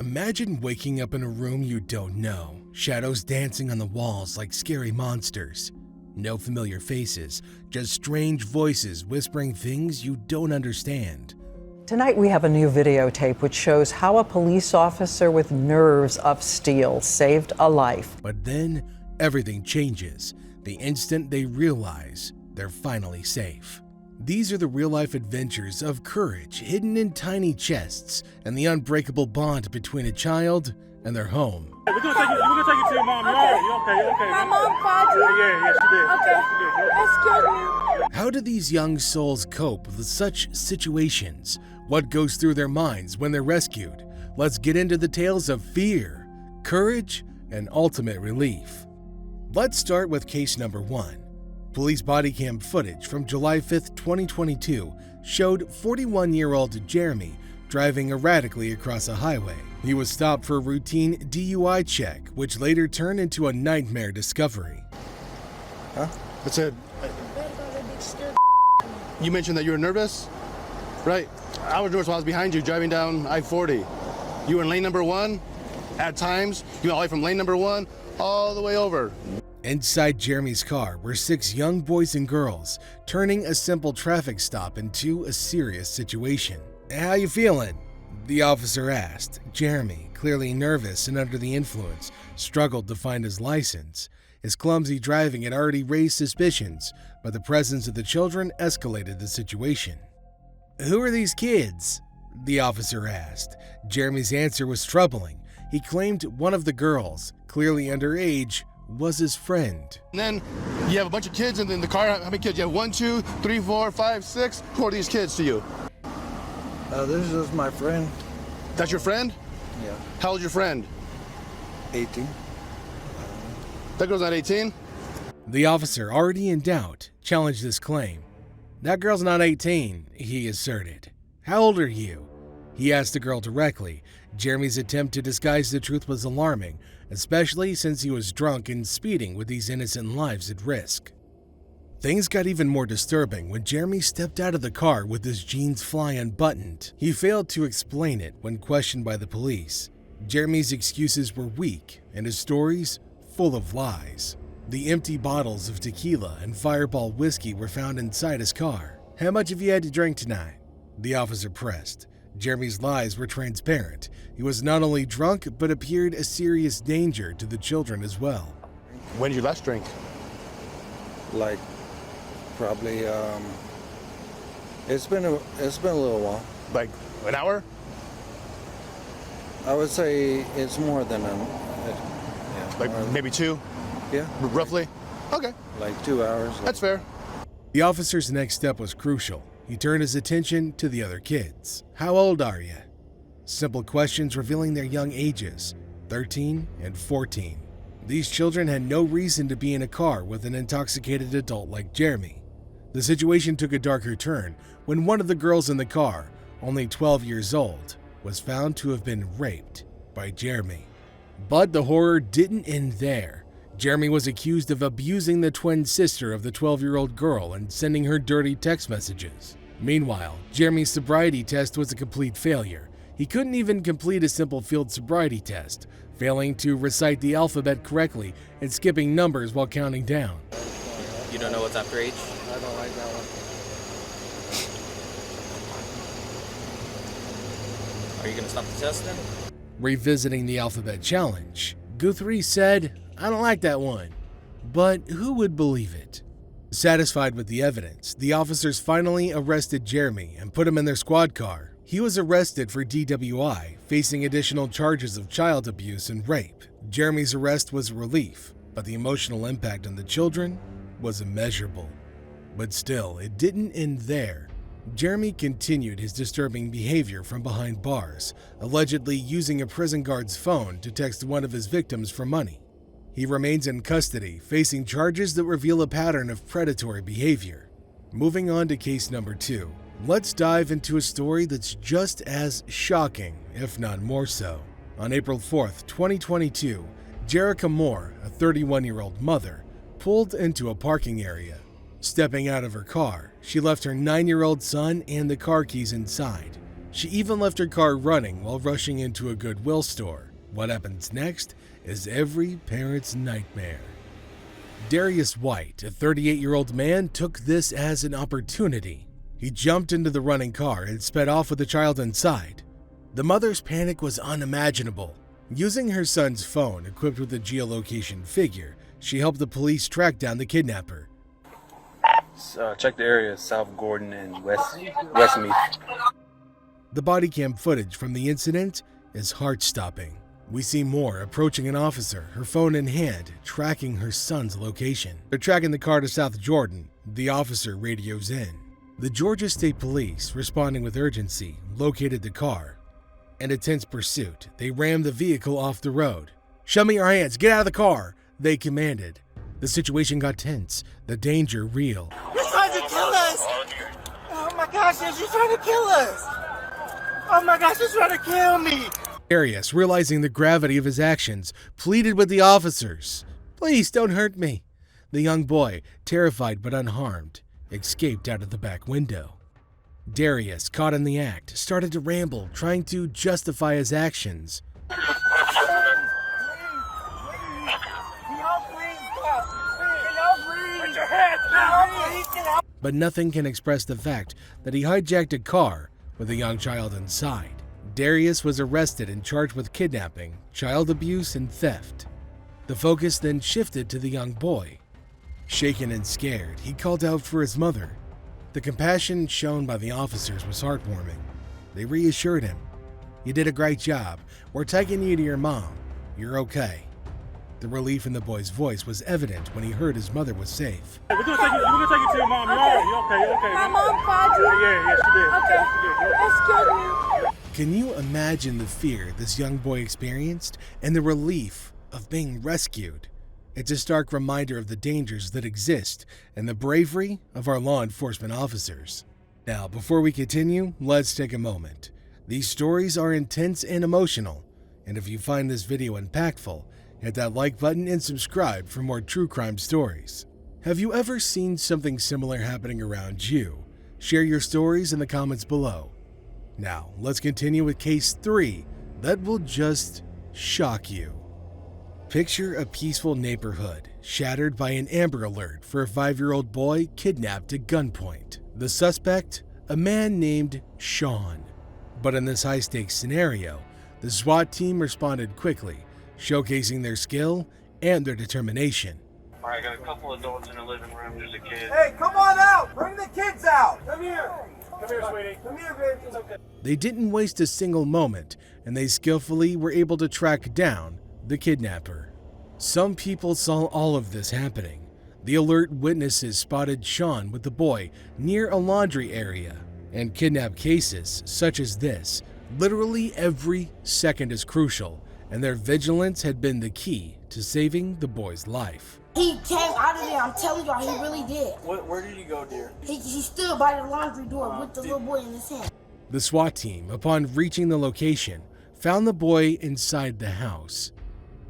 Imagine waking up in a room you don't know, shadows dancing on the walls like scary monsters. No familiar faces, just strange voices whispering things you don't understand. Tonight we have a new videotape which shows how a police officer with nerves of steel saved a life. But then everything changes the instant they realize they're finally safe. These are the real-life adventures of courage hidden in tiny chests and the unbreakable bond between a child and their home. We're gonna take you to your mom. You all right? You okay? My mom called you? Yeah, she did. Okay. Excuse me. How do these young souls cope with such situations? What goes through their minds when they're rescued? Let's get into the tales of fear, courage, and ultimate relief. Let's start with case number 1. Police body cam footage from July 5, 2022 showed 41-year-old Jeremy driving erratically across a highway. He was stopped for a routine DUI check, which later turned into a nightmare discovery. Huh? That's it. You mentioned that you were nervous? Right. I was nervous while I was behind you driving down I-40. You were in lane number 1. At times, you went all the way from lane number 1 all the way over. Inside Jeremy's car were 6 young boys and girls, turning a simple traffic stop into a serious situation. "How you feeling?" the officer asked. Jeremy, clearly nervous and under the influence, struggled to find his license. His clumsy driving had already raised suspicions, but the presence of the children escalated the situation. "Who are these kids?" the officer asked. Jeremy's answer was troubling. He claimed one of the girls, clearly underage, was his friend. And then you have a bunch of kids in the car. How many kids? You have 1, 2, 3, 4, 5, 6. Who are these kids to you? This is my friend. That's your friend? Yeah. How old's your friend? 18. That girl's not 18? The officer, already in doubt, challenged this claim. "That girl's not 18, he asserted. "How old are you?" he asked the girl directly. Jeremy's attempt to disguise the truth was alarming, especially since he was drunk and speeding with these innocent lives at risk. Things got even more disturbing when Jeremy stepped out of the car with his jeans fly unbuttoned. He failed to explain it when questioned by the police. Jeremy's excuses were weak and his stories full of lies. The empty bottles of tequila and Fireball whiskey were found inside his car. "How much have you had to drink tonight?" the officer pressed. Jeremy's lies were transparent. He was not only drunk, but appeared a serious danger to the children as well. When did you last drink? Like, probably, it's been a little while. Like an hour? I would say it's more than Like maybe 2? Yeah. Roughly? Okay, Like 2 hours. that's fair. The officer's next step was crucial. He turned his attention to the other kids. "How old are you?" Simple questions revealing their young ages, 13 and 14. These children had no reason to be in a car with an intoxicated adult like Jeremy. The situation took a darker turn when one of the girls in the car, only 12 years old, was found to have been raped by Jeremy. But the horror didn't end there. Jeremy was accused of abusing the twin sister of the 12-year-old girl and sending her dirty text messages. Meanwhile, Jeremy's sobriety test was a complete failure. He couldn't even complete a simple field sobriety test, failing to recite the alphabet correctly and skipping numbers while counting down. You don't know what's after H? I don't like that one. Are you gonna stop the test then? Revisiting the alphabet challenge, Guthrie said, "I don't like that one." But who would believe it? Satisfied with the evidence, the officers finally arrested Jeremy and put him in their squad car. He was arrested for DWI, facing additional charges of child abuse and rape. Jeremy's arrest was a relief, but the emotional impact on the children was immeasurable. But still, it didn't end there. Jeremy continued his disturbing behavior from behind bars, allegedly using a prison guard's phone to text one of his victims for money. He remains in custody, facing charges that reveal a pattern of predatory behavior. Moving on to case number 2, let's dive into a story that's just as shocking, if not more so. On April 4th, 2022, Jerica Moore, a 31-year-old mother, pulled into a parking area. Stepping out of her car, she left her 9-year-old son and the car keys inside. She even left her car running while rushing into a Goodwill store. What happens next is every parent's nightmare. Darius White, a 38-year-old man, took this as an opportunity. He jumped into the running car and sped off with the child inside. The mother's panic was unimaginable. Using her son's phone equipped with a geolocation figure, she helped the police track down the kidnapper. Check the area, South Gordon and Westmeath. The body cam footage from the incident is heart-stopping. We see Moore approaching an officer, her phone in hand, tracking her son's location. They're tracking the car to South Jordan. The officer radios in. The Georgia State Police, responding with urgency, located the car. In a tense pursuit, they rammed the vehicle off the road. "Show me your hands, get out of the car," they commanded. The situation got tense, the danger real. You're trying to kill us! Oh my gosh, you're trying to kill us! Oh my gosh, you're trying to kill me! Darius, realizing the gravity of his actions, pleaded with the officers. "Please don't hurt me." The young boy, terrified but unharmed, escaped out of the back window. Darius, caught in the act, started to ramble, trying to justify his actions. But nothing can express the fact that he hijacked a car with a young child inside. Darius was arrested and charged with kidnapping, child abuse, and theft. The focus then shifted to the young boy. Shaken and scared, he called out for his mother. The compassion shown by the officers was heartwarming. They reassured him. "You did a great job. We're taking you to your mom. You're okay." The relief in the boy's voice was evident when he heard his mother was safe. We're gonna take you to your mom. You alright? You okay? You okay? My mom called you? Yeah, she did. Okay. She did. Excuse me. Can you imagine the fear this young boy experienced and the relief of being rescued? It's a stark reminder of the dangers that exist and the bravery of our law enforcement officers. Now, before we continue, let's take a moment. These stories are intense and emotional, and if you find this video impactful, hit that like button and subscribe for more true crime stories. Have you ever seen something similar happening around you? Share your stories in the comments below. Now, let's continue with case 3 that will just shock you. Picture a peaceful neighborhood shattered by an Amber Alert for a 5-year-old boy kidnapped at gunpoint. The suspect, a man named Sean. But in this high-stakes scenario, the SWAT team responded quickly, showcasing their skill and their determination. All right, got a couple adults in the living room. There's a kid. Hey, come on out! Bring the kids out! Come here! Come here, sweetie. Come here, baby. It's okay. They didn't waste a single moment, and they skillfully were able to track down the kidnapper. Some people saw all of this happening. The alert witnesses spotted Sean with the boy near a laundry area. And kidnap cases such as this, literally every second is crucial, and their vigilance had been the key to saving the boy's life. He came out of there, I'm telling y'all, he really did. Where did he go, dear? He stood by the laundry door with the little boy in his hand. The SWAT team, upon reaching the location, found the boy inside the house.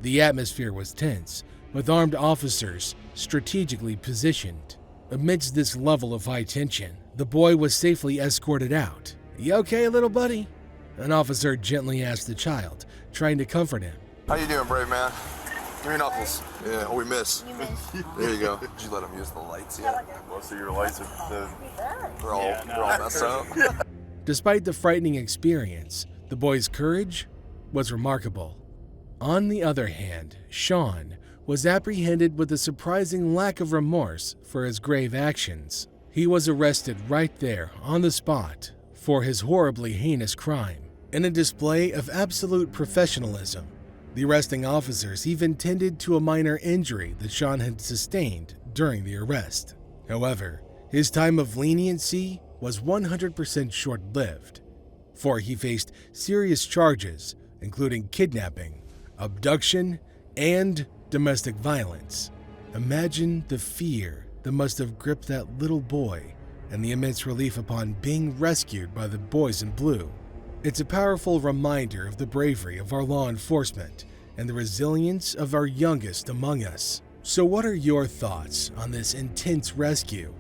The atmosphere was tense, with armed officers strategically positioned. Amidst this level of high tension, the boy was safely escorted out. "You okay, little buddy?" An officer gently asked the child, trying to comfort him. How you doing, brave man? Give me your knuckles. Yeah, oh, we miss. There you go. Did you let him use the lights yet? Most of your lights are They're all messed up. Despite the frightening experience, the boy's courage was remarkable. On the other hand, Sean was apprehended with a surprising lack of remorse for his grave actions. He was arrested right there on the spot for his horribly heinous crime. In a display of absolute professionalism, the arresting officers even tended to a minor injury that Sean had sustained during the arrest. However, his time of leniency was 100% short-lived, for he faced serious charges including kidnapping, abduction, and domestic violence. Imagine the fear that must have gripped that little boy and the immense relief upon being rescued by the boys in blue. It's a powerful reminder of the bravery of our law enforcement and the resilience of our youngest among us. So what are your thoughts on this intense rescue?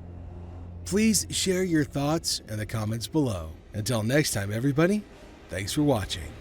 Please share your thoughts in the comments below. Until next time, everybody, thanks for watching.